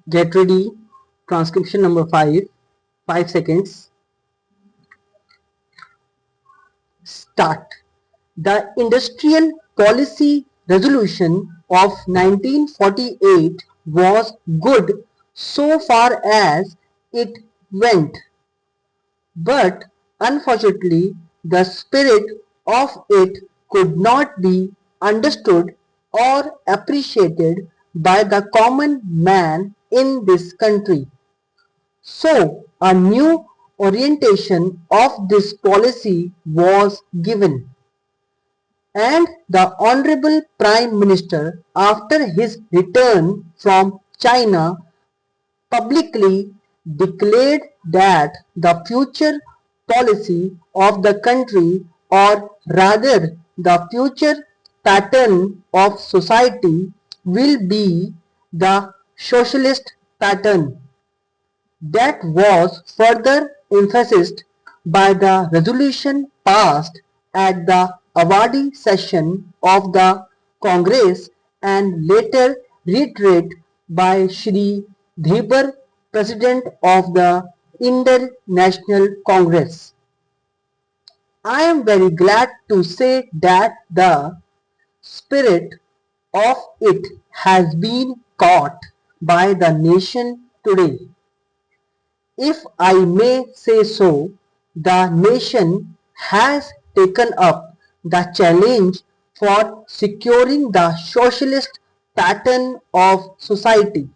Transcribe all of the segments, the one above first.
Get ready. Transcription number 5. 5 seconds. Start. The Industrial Policy Resolution of 1948 was good so far as it went, but unfortunately the spirit of it could not be understood or appreciated by the common man in this country. So a new orientation of this policy was given, and the Honorable Prime Minister, after his return from China, publicly declared that the future policy of the country, or rather the future pattern of society, will be the socialist pattern. That was further emphasized by the resolution passed at the Awadi session of the Congress and later reiterated by Shri Dhibar, President of the Indian National Congress. I am very glad to say that the spirit of it has been caught by the nation today. If I may say so, the nation has taken up the challenge for securing the socialist pattern of society.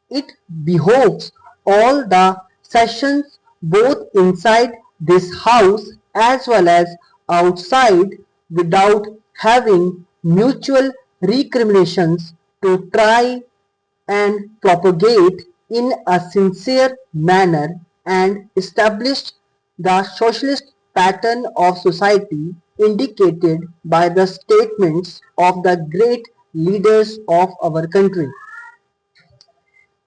It behoves all the sessions, both inside this house as well as outside, without having mutual recriminations, to try and propagate in a sincere manner and establish the socialist pattern of society indicated by the statements of the great leaders of our country.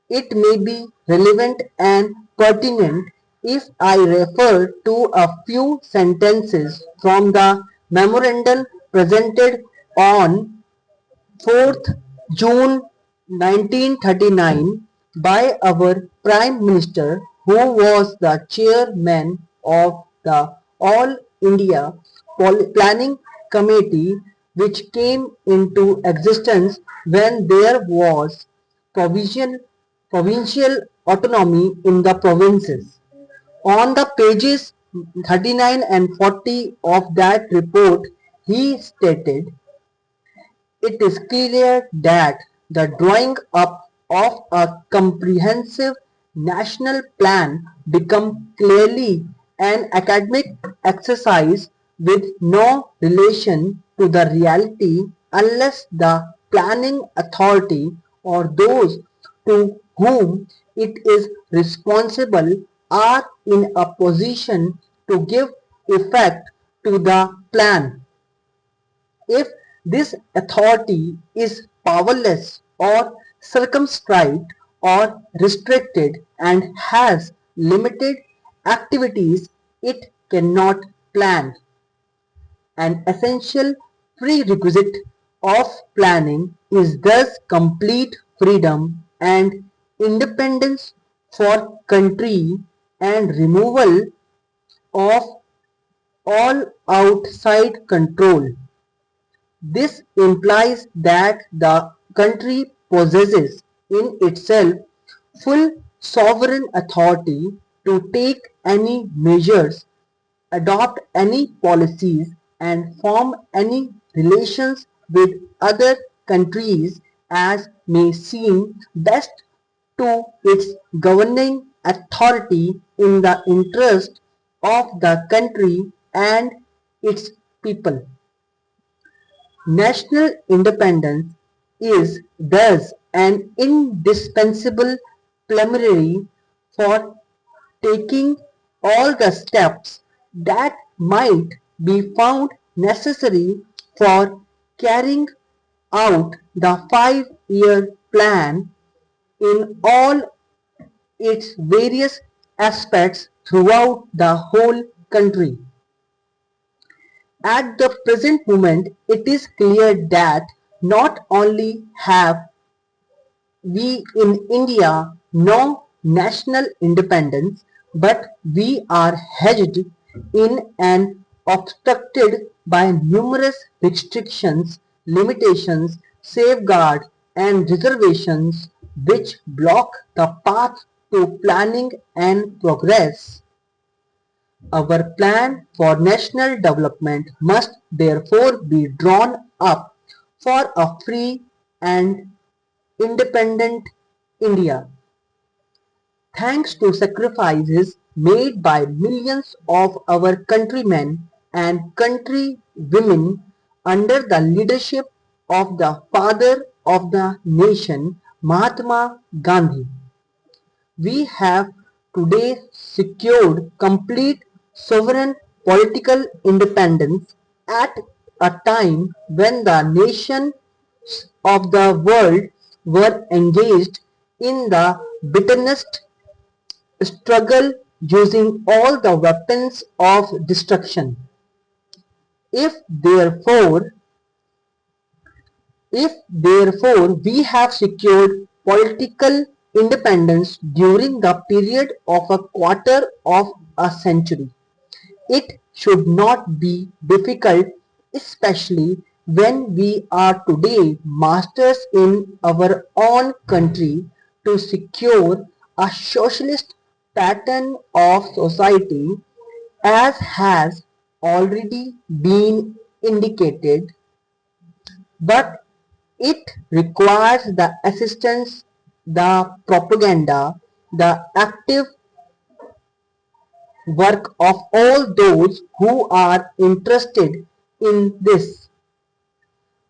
It may be relevant and pertinent if I refer to a few sentences from the memorandum presented on 4th June 1939 by our Prime Minister, who was the chairman of the All India Planning Committee, which came into existence when there was provision, provincial autonomy in the provinces. On the pages 39 and 40 of that report, he stated, it is clear that the drawing up of a comprehensive national plan becomes clearly an academic exercise with no relation to the reality unless the planning authority or those to whom it is responsible are in a position to give effect to the plan. If this authority is powerless or circumscribed or restricted and has limited activities, it cannot plan. An essential prerequisite of planning is thus complete freedom and independence for country and removal of all outside control. This implies that the country possesses in itself full sovereign authority to take any measures, adopt any policies, and form any relations with other countries as may seem best to its governing authority in the interest of the country and its people. National independence is thus an indispensable preliminary for taking all the steps that might be found necessary for carrying out the 5-year plan in all its various aspects throughout the whole country. At the present moment, it is clear that not only have we in India know national independence, but we are hedged in and obstructed by numerous restrictions, limitations, safeguards, and reservations which block the path to planning and progress. Our plan for national development must therefore be drawn up for a free and independent India. Thanks to sacrifices made by millions of our countrymen and countrywomen under the leadership of the father of the nation, Mahatma Gandhi, we have today secured complete sovereign political independence at a time when the nations of the world were engaged in the bitterest struggle using all the weapons of destruction. If therefore If therefore we have secured political independence during the period of a quarter of a century, it should not be difficult, especially when we are today masters in our own country, to secure a socialist pattern of society, as has already been indicated, but it requires the assistance, the propaganda, the active work of all those who are interested in this.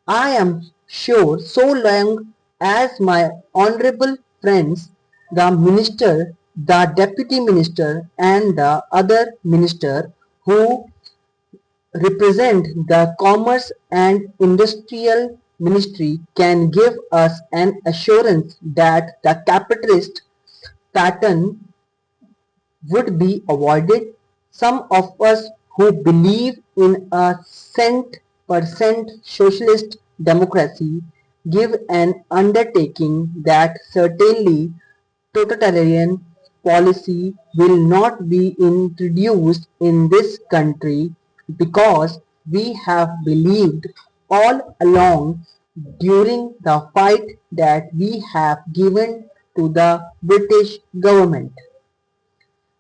I am sure so long as my honorable friends, the minister, the deputy minister, and the other minister who represent the Commerce and Industrial Ministry can give us an assurance that the capitalist pattern would be avoided. Some of us who believe in a cent-per-cent socialist democracy give an undertaking that certainly totalitarian policy will not be introduced in this country, because we have believed all along during the fight that we have given to the British government,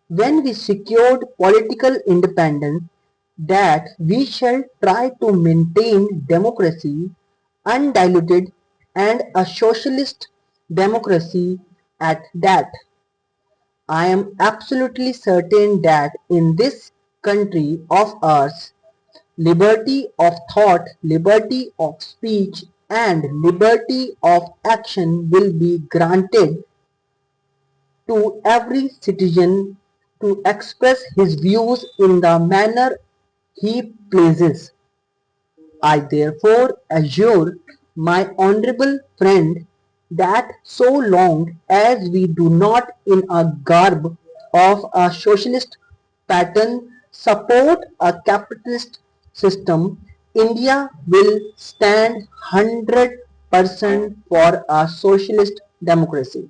when we secured political independence, that we shall try to maintain democracy undiluted and a socialist democracy at that. I am absolutely certain that in this country of ours, liberty of thought, liberty of speech, and liberty of action will be granted to every citizen to express his views in the manner he pleases. I therefore assure my honorable friend that so long as we do not, in a garb of a socialist pattern, support a capitalist system, India will stand 100% for a socialist democracy.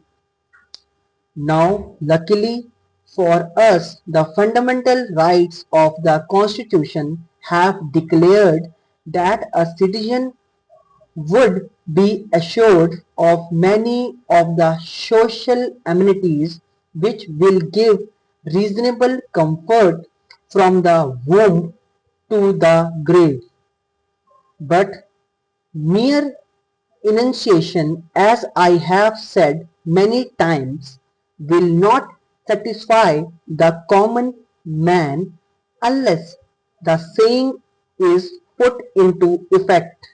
Now, luckily for us, the fundamental rights of the Constitution have declared that a citizen would be assured of many of the social amenities which will give reasonable comfort from the womb to the grave. But mere enunciation, as I have said many times, will not satisfy the common man unless the saying is put into effect.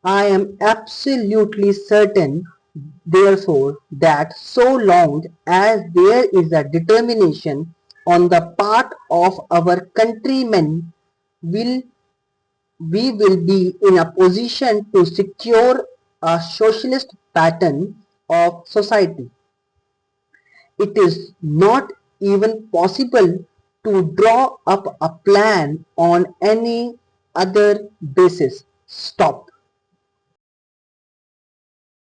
I am absolutely certain, therefore, that so long as there is a determination on the part of our countrymen, will we will be in a position to secure a socialist pattern of society. It is not even possible to draw up a plan on any other basis. Stop.